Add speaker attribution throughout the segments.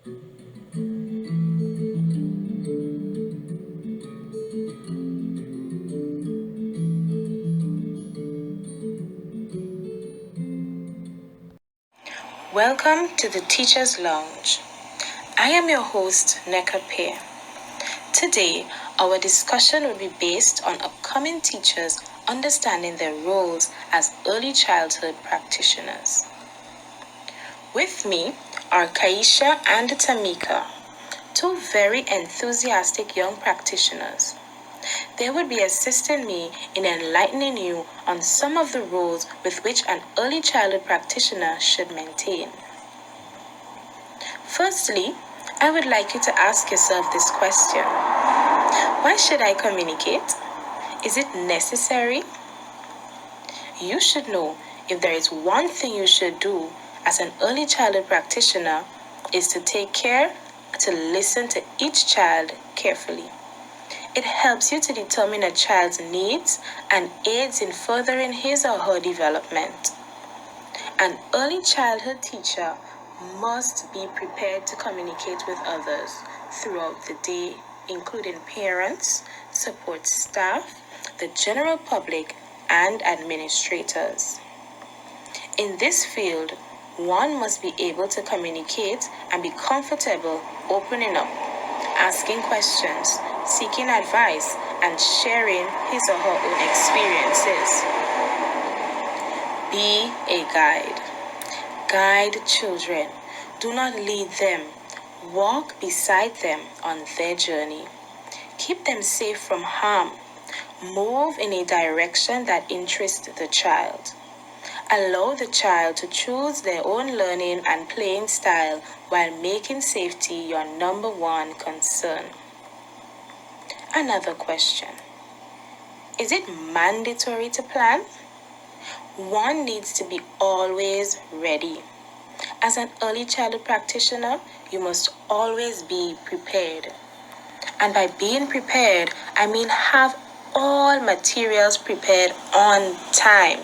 Speaker 1: Welcome to the Teacher's Lounge. I am your host, Nneka Pierre. Today, our discussion will be based on upcoming teachers understanding their roles as early childhood practitioners. With me are Kaisha and Tamika, two very enthusiastic young practitioners. They would be assisting me in enlightening you on some of the roles with which an early childhood practitioner should maintain. Firstly, I would like you to ask yourself this question. Why should I communicate? Is it necessary? You should know if there is one thing you should do as an early childhood practitioner is to take care to listen to each child carefully. It helps you to determine a child's needs and aids in furthering his or her development. An early childhood teacher must be prepared to communicate with others throughout the day, including parents, support staff, the general public, and administrators. In this field, one must be able to communicate and be comfortable opening up, asking questions, seeking advice, and sharing his or her own experiences. Be a guide. Guide children. Do not lead them. Walk beside them on their journey. Keep them safe from harm. Move in a direction that interests the child. Allow the child to choose their own learning and playing style while making safety your number one concern. Another question. Is it mandatory to plan? One needs to be always ready. As an early childhood practitioner, you must always be prepared. And by being prepared, I mean have all materials prepared on time.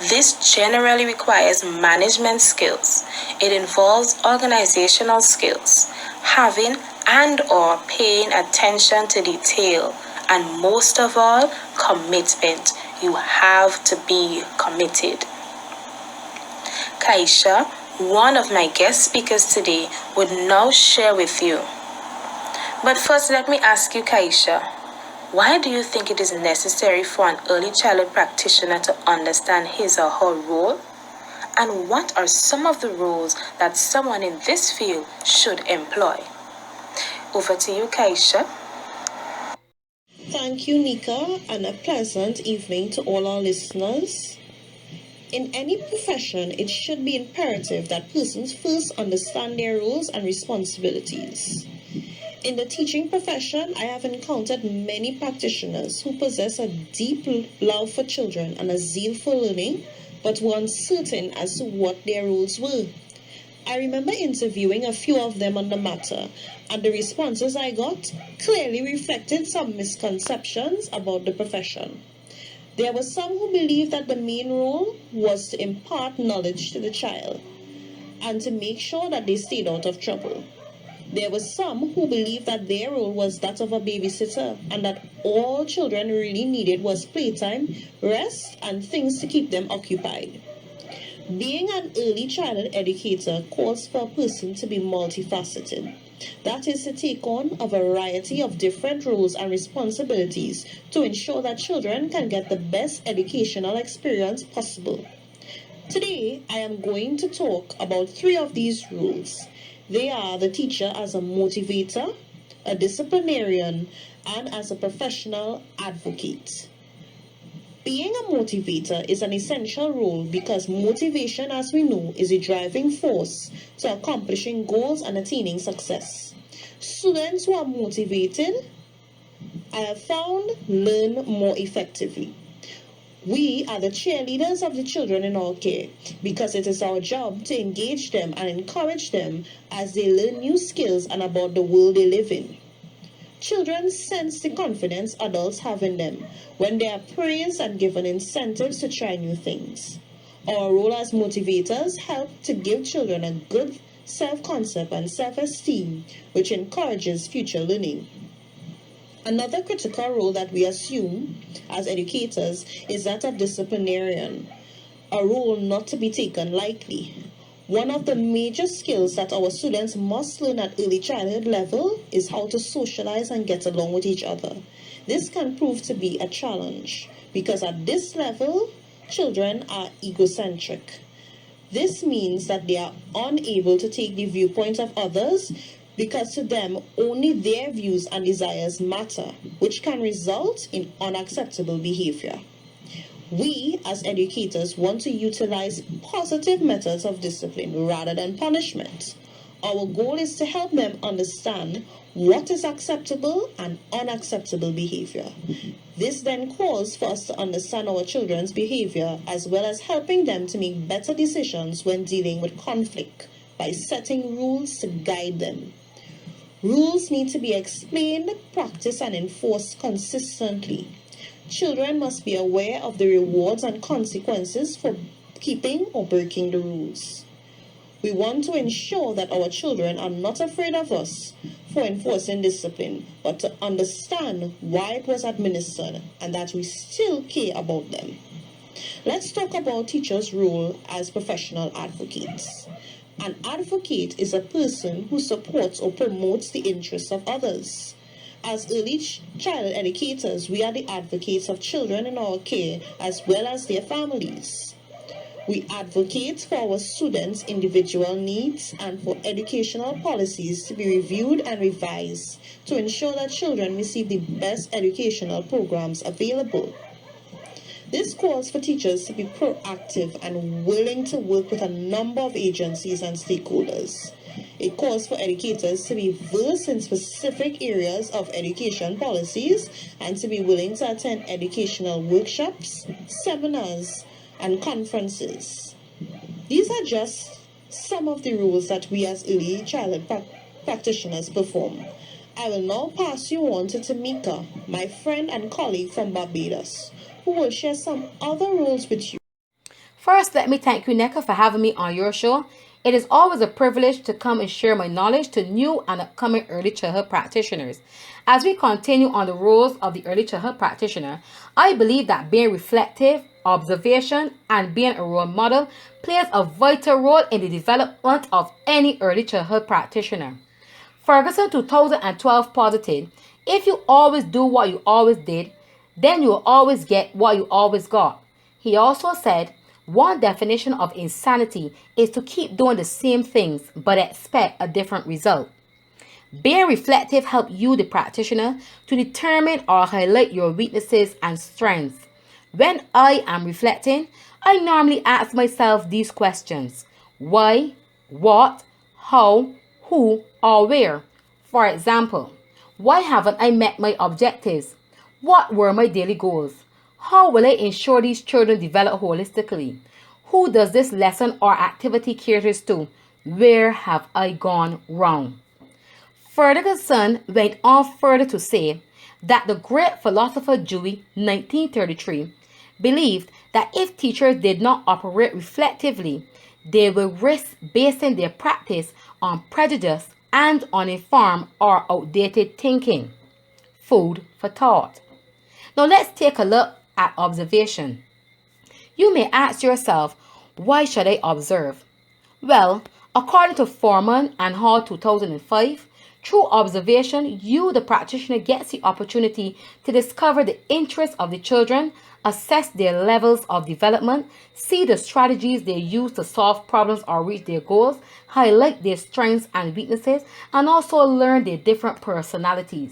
Speaker 1: This generally requires management skills. It involves organizational skills, having and or paying attention to detail, and most of all, commitment. You have to be committed. Kaisha, one of my guest speakers today, would now share with you. But first, let me ask you, Kaisha, why do you think it is necessary for an early childhood practitioner to understand his or her role? And what are some of the roles that someone in this field should employ? Over to you, Kaisha.
Speaker 2: Thank you, Nneka, and a pleasant evening to all our listeners. In any profession, it should be imperative that persons first understand their roles and responsibilities. In the teaching profession, I have encountered many practitioners who possess a deep love for children and a zeal for learning, but were uncertain as to what their roles were. I remember interviewing a few of them on the matter, and the responses I got clearly reflected some misconceptions about the profession. There were some who believed that the main role was to impart knowledge to the child and to make sure that they stayed out of trouble. There were some who believed that their role was that of a babysitter and that all children really needed was playtime, rest, and things to keep them occupied. Being an early childhood educator calls for a person to be multifaceted. That is to take on a variety of different roles and responsibilities to ensure that children can get the best educational experience possible. Today, I am going to talk about three of these roles. They are the teacher as a motivator, a disciplinarian, and as a professional advocate. Being a motivator is an essential role because motivation, as we know, is a driving force to accomplishing goals and attaining success. Students who are motivated, I have found, learn more effectively. We are the cheerleaders of the children in our care because it is our job to engage them and encourage them as they learn new skills and about the world they live in. Children sense the confidence adults have in them when they are praised and given incentives to try new things. Our role as motivators help to give children a good self-concept, and self-esteem, which encourages future learning. Another critical role that we assume as educators is that of disciplinarian, a role not to be taken lightly. One of the major skills that our students must learn at early childhood level is how to socialize and get along with each other. This can prove to be a challenge because at this level, children are egocentric. This means that they are unable to take the viewpoint of others because to them only their views and desires matter, which can result in unacceptable behavior. We, as educators, want to utilize positive methods of discipline rather than punishment. Our goal is to help them understand what is acceptable and unacceptable behavior. This then calls for us to understand our children's behavior as well as helping them to make better decisions when dealing with conflict by setting rules to guide them. Rules need to be explained, practiced, and enforced consistently. Children must be aware of the rewards and consequences for keeping or breaking the rules. We want to ensure that our children are not afraid of us for enforcing discipline, but to understand why it was administered and that we still care about them. Let's talk about teachers' role as professional advocates. An advocate is a person who supports or promotes the interests of others. As early child educators, we are the advocates of children in our care as well as their families. We advocate for our students' individual needs and for educational policies to be reviewed and revised to ensure that children receive the best educational programs available. This calls for teachers to be proactive and willing to work with a number of agencies and stakeholders. It calls for educators to be versed in specific areas of education policies and to be willing to attend educational workshops, seminars, and conferences. These are just some of the roles that we as early childhood practitioners perform. I will now pass you on to Tamika, my friend and colleague from Barbados, who will share some other roles with you.
Speaker 3: First, let me thank you, Nneka, for having me on your show. It is always a privilege to come and share my knowledge to new and upcoming early childhood practitioners. As we continue on the roles of the early childhood practitioner, I believe that being reflective, observation, and being a role model plays a vital role in the development of any early childhood practitioner. Ferguson 2012 posited, if you always do what you always did, then you will always get what you always got. He also said, one definition of insanity is to keep doing the same things but expect a different result. Being reflective helps you, the practitioner, to determine or highlight your weaknesses and strengths. When I am reflecting, I normally ask myself these questions: why, what, how, who, or where. For example, why haven't I met my objectives? What were my daily goals? How will I ensure these children develop holistically? Who does this lesson or activity caters to? Where have I gone wrong? Ferguson went on further to say that the great philosopher Dewey, 1933, believed that if teachers did not operate reflectively, they would risk basing their practice on prejudice and uninformed or outdated thinking. Food for thought. Now let's take a look at observation. You may ask yourself, why should I observe? Well, according to Foreman and Hall 2005, through observation, you, the practitioner, gets the opportunity to discover the interests of the children, assess their levels of development, see the strategies they use to solve problems or reach their goals, highlight their strengths and weaknesses, and also learn their different personalities.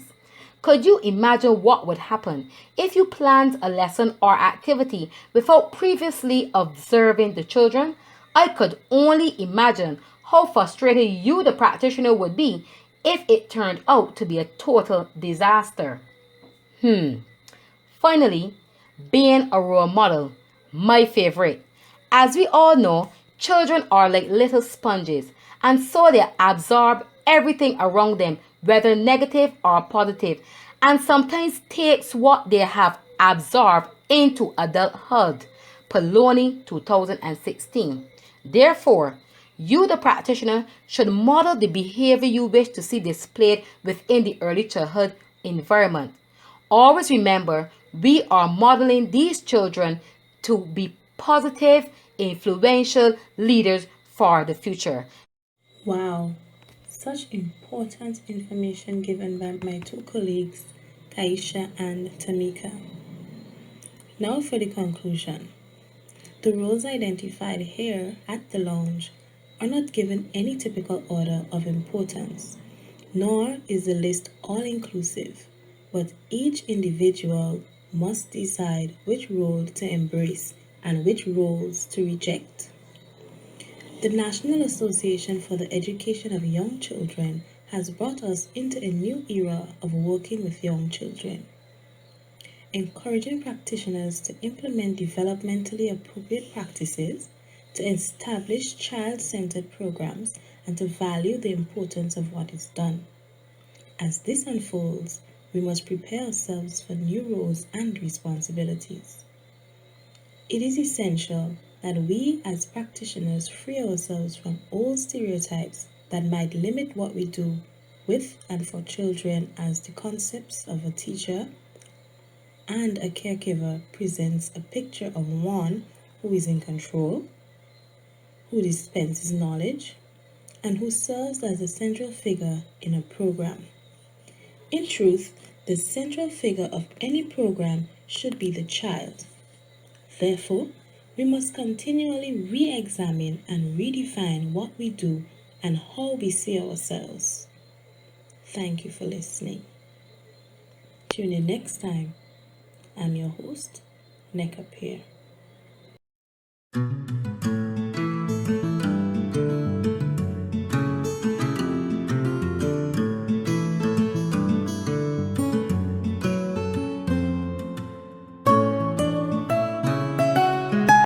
Speaker 3: Could you imagine what would happen if you planned a lesson or activity without previously observing the children? I could only imagine how frustrated you, the practitioner, would be if it turned out to be a total disaster. Finally, being a role model, my favorite. As we all know, children are like little sponges, and so they absorb everything around them, whether negative or positive, and sometimes takes what they have absorbed into adulthood. Poloni 2016. Therefore, You, the practitioner, should model the behavior you wish to see displayed within the early childhood environment. Always remember, we are modeling these children to be positive, influential leaders for the future.
Speaker 4: Wow, such important information given by my two colleagues, Kaisha and Tamika. Now for the conclusion. The roles identified here at the lounge are not given any typical order of importance, nor is the list all-inclusive, but each individual must decide which role to embrace and which roles to reject. The National Association for the Education of Young Children has brought us into a new era of working with young children, encouraging practitioners to implement developmentally appropriate practices, to establish child-centered programs, and to value the importance of what is done. As this unfolds, we must prepare ourselves for new roles and responsibilities. It is essential that we as practitioners free ourselves from old stereotypes that might limit what we do with and for children, as the concepts of a teacher and a caregiver presents a picture of one who is in control, who dispenses knowledge, and who serves as a central figure in a program. In truth, the central figure of any program should be the child. Therefore, we must continually re-examine and redefine what we do and how we see ourselves. Thank you for listening. Tune in next time. I'm your host, Nneka Pierre.